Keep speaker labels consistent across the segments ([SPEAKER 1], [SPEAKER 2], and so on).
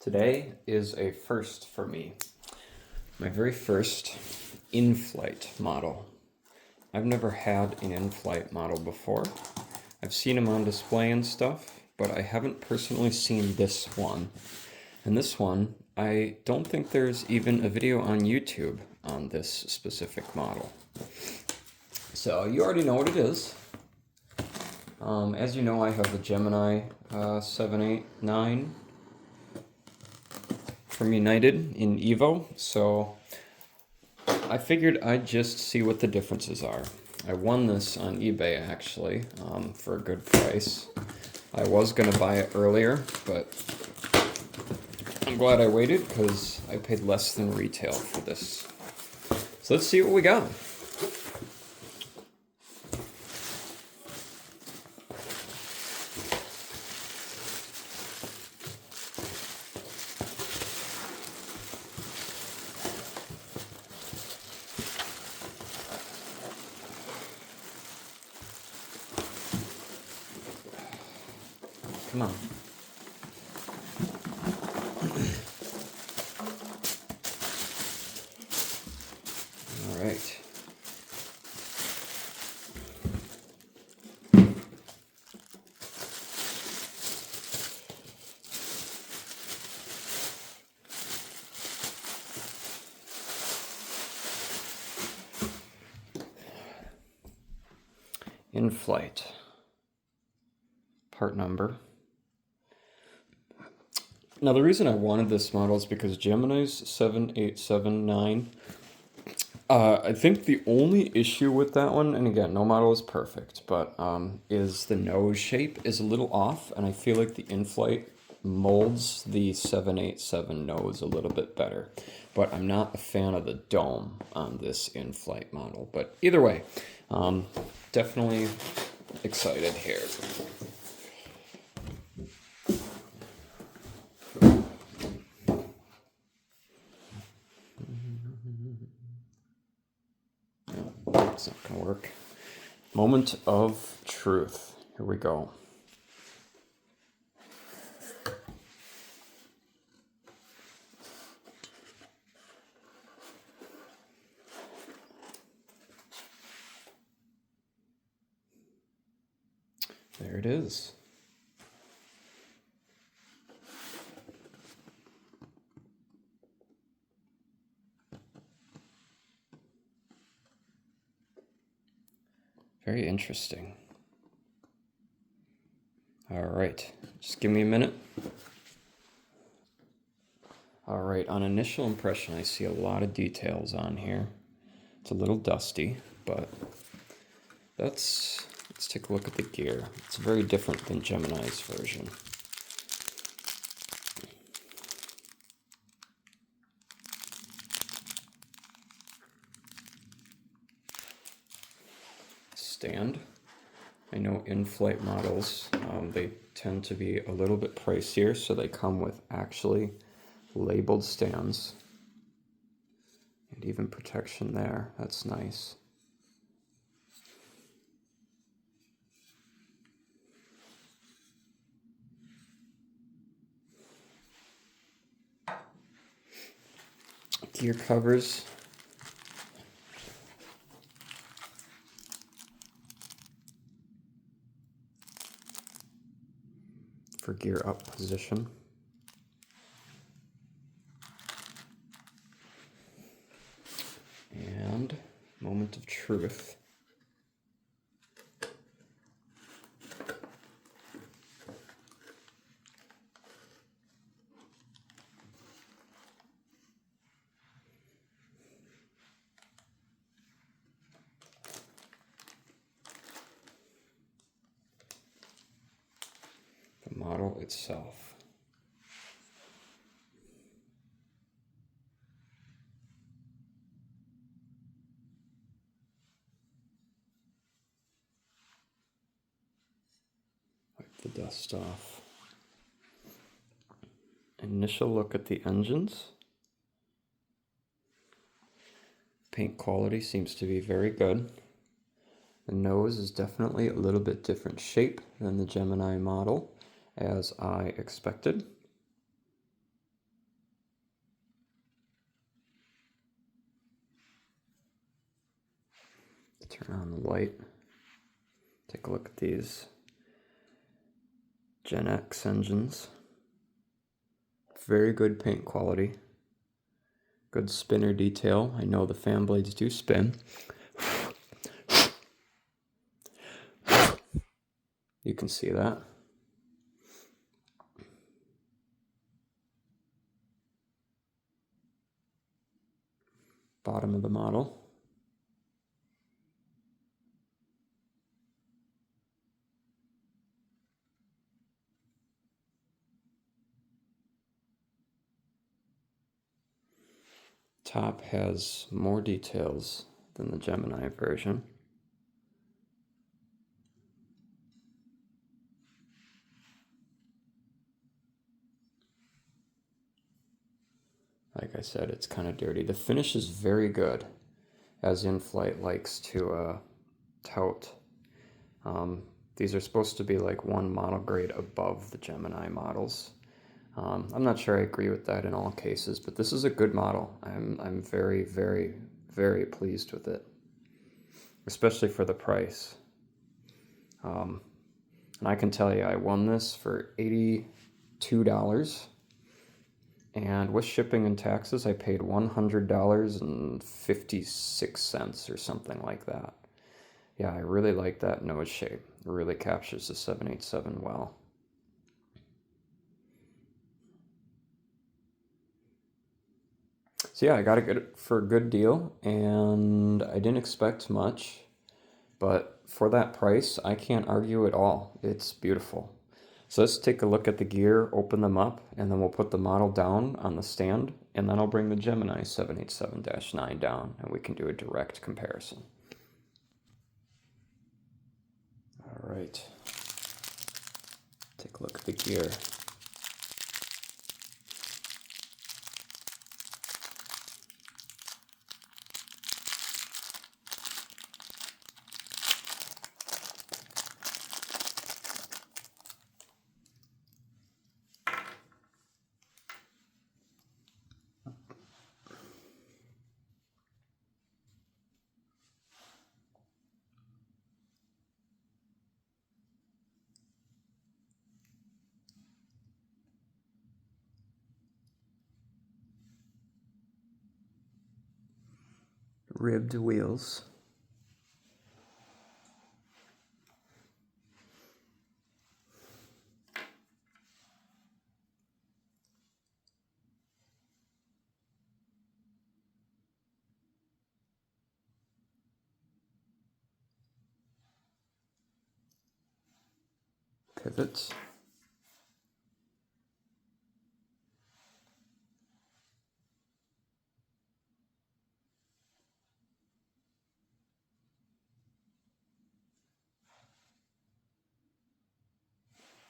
[SPEAKER 1] Today is a first for me. My very first Inflight model. I've never had an Inflight model before. I've seen them on display and stuff, but I haven't personally seen this one. And this one, I don't think there's even a video on YouTube on this specific model. So you already know what it is. As you know, I have the Gemini 789 from United in Evo, so I figured I'd just see what the differences are. I won this on eBay actually for a good price. I was gonna buy it earlier, but I'm glad I waited because I paid less than retail for this. So let's see what we got. Come on. All right. Inflight. Part number. Now the reason I wanted this model is because Gemini's 7879, I think the only issue with that one, and again, no model is perfect, but is the nose shape is a little off, and I feel like the Inflight molds the 787 nose a little bit better. But I'm not a fan of the dome on this Inflight model. But either way, definitely excited here. It's not gonna work. Moment of truth. Here we go. There it is. Very interesting. All right, just give me a minute. All right, on initial impression, I see a lot of details on here. It's a little dusty, but let's take a look at the gear. It's very different than Gemini's version. Stand. I know Inflight models, they tend to be a little bit pricier, so they come with actually labeled stands. And even protection there, that's nice. Gear covers. For gear up position. And moment of truth. The model itself. Wipe the dust off. Initial look at the engines. Paint quality seems to be very good. The nose is definitely a little bit different shape than the Gemini model, as I expected. Turn on the light. Take a look at these Gen X engines. Very good paint quality. Good spinner detail. I know the fan blades do spin. You can see that. Bottom of the model. Top has more details than the Gemini version. Like I said, it's kind of dirty. The finish is very good, as Inflight likes to tout. These are supposed to be like one model grade above the Gemini models. I'm not sure I agree with that in all cases, but this is a good model. I'm very, very, very pleased with it, especially for the price. And I can tell you, I won this for $82, and with shipping and taxes, I paid $100.56 or something like that. Yeah, I really like that nose shape. It really captures the 787 well. So yeah, I got it for a good deal, and I didn't expect much, but for that price, I can't argue at all. It's beautiful. So let's take a look at the gear, open them up, and then we'll put the model down on the stand, and then I'll bring the Gemini 787-9 down, and we can do a direct comparison. All right. Take a look at the gear. Ribbed wheels. Pivots.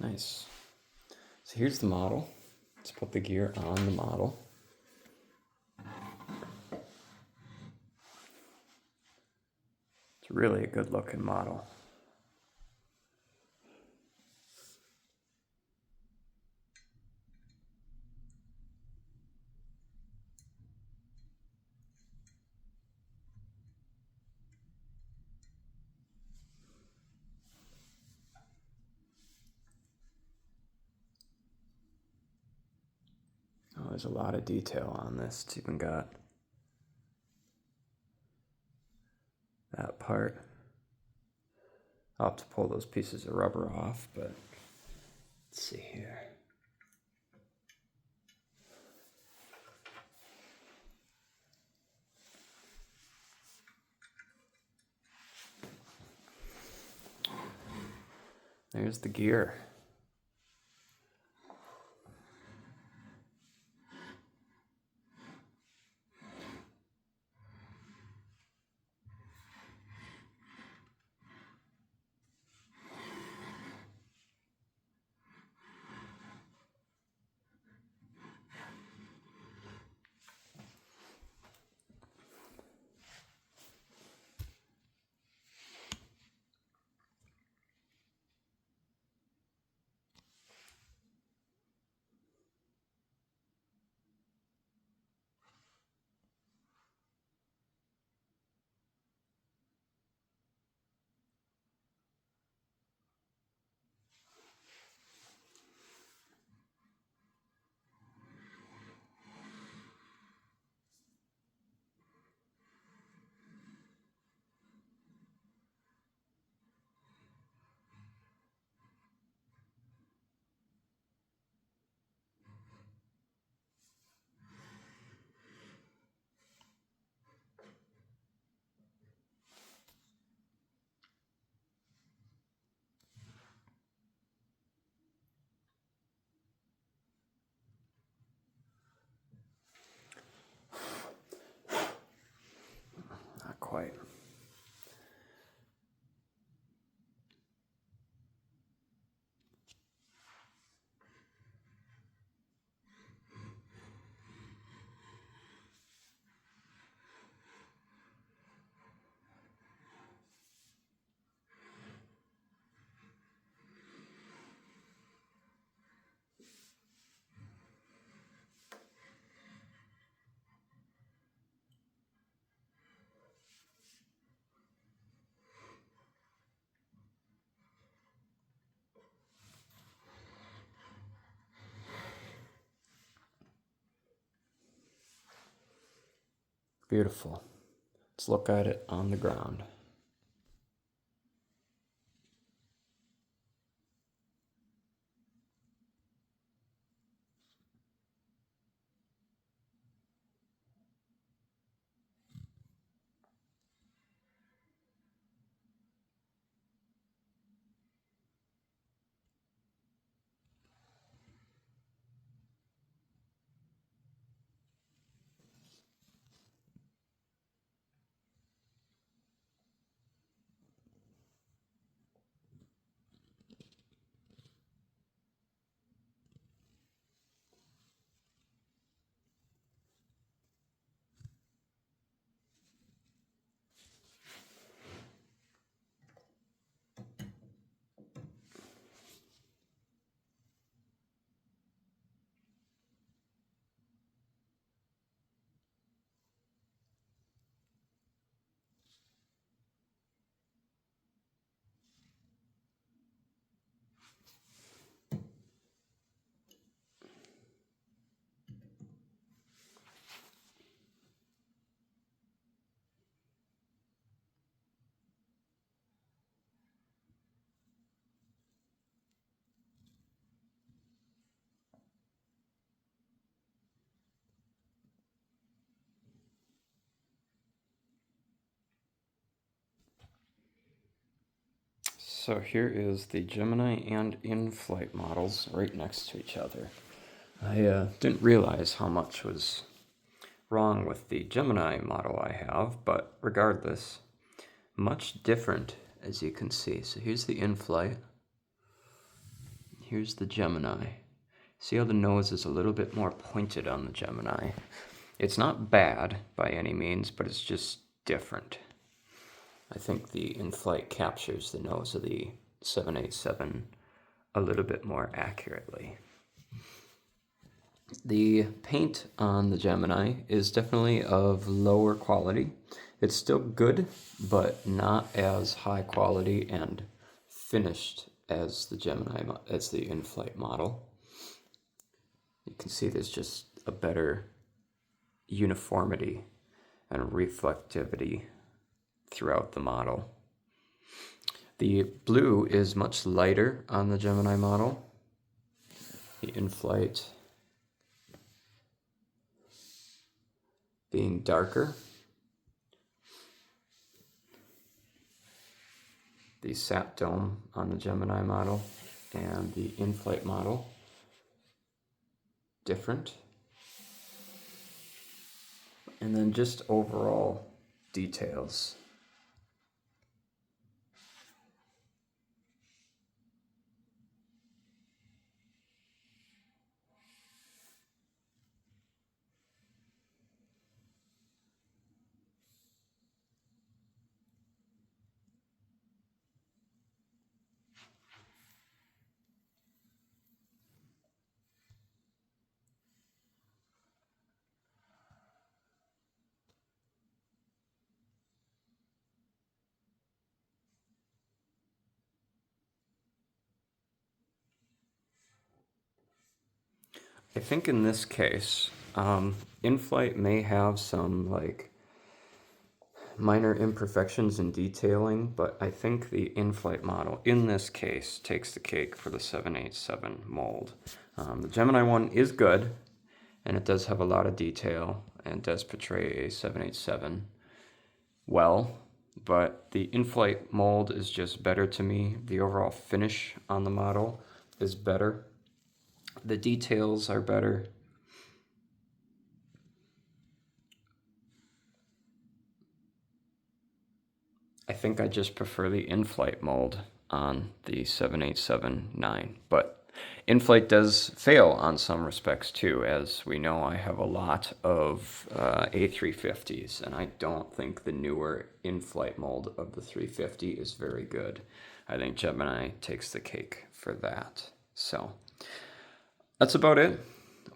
[SPEAKER 1] Nice. So here's the model. Let's put the gear on the model. It's really a good looking model. Oh, there's a lot of detail on this. It's even got that part. I'll have to pull those pieces of rubber off, but let's see here. There's the gear. Beautiful. Let's look at it on the ground. So here is the Gemini and Inflight models right next to each other. I didn't realize how much was wrong with the Gemini model I have, but regardless, much different as you can see. So here's the Inflight, here's the Gemini. See how the nose is a little bit more pointed on the Gemini. It's not bad by any means, but it's just different. I think the Inflight captures the nose of the 787 a little bit more accurately. The paint on the Gemini is definitely of lower quality. It's still good, but not as high quality and finished as the Gemini, as the Inflight model. You can see there's just a better uniformity and reflectivity throughout the model. The blue is much lighter on the Gemini model. The Inflight being darker. The sat dome on the Gemini model and the Inflight model different. And then just overall details. I think in this case, Inflight may have some like minor imperfections in detailing, but I think the Inflight model in this case takes the cake for the 787 mold. The Gemini one is good, and it does have a lot of detail and does portray a 787 well, but the Inflight mold is just better to me. The overall finish on the model is better. The details are better. I think I just prefer the Inflight mold on the 787-9, but Inflight does fail on some respects too. As we know, I have a lot of A350s, and I don't think the newer Inflight mold of the 350 is very good. I think Gemini takes the cake for that. So that's about it.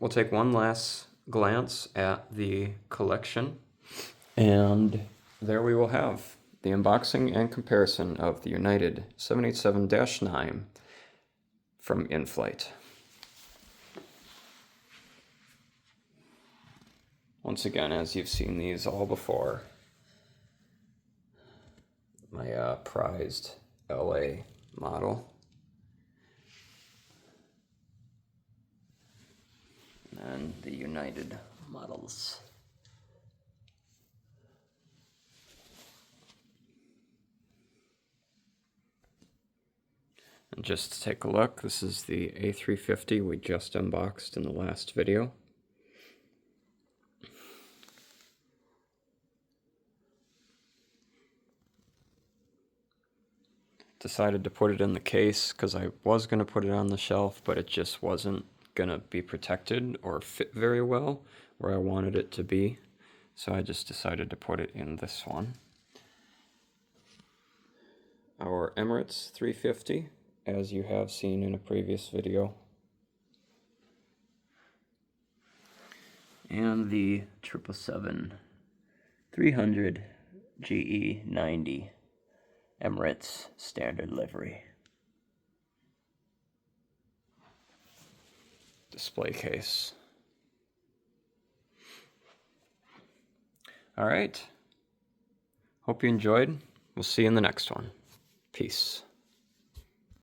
[SPEAKER 1] We'll take one last glance at the collection, and there we will have the unboxing and comparison of the United 787-9 from Inflight. Once Once again, as you've seen these all before, my prized LA model. And the United models. And just to take a look, this is the A350 we just unboxed in the last video. Decided to put it in the case because I was going to put it on the shelf, but it just wasn't going to be protected or fit very well where I wanted it to be. So I just decided to put it in this one. Our Emirates 350, as you have seen in a previous video. And the 777-300 GE90 Emirates standard livery. Display case. All right. Hope you enjoyed. We'll see you in the next one. Peace.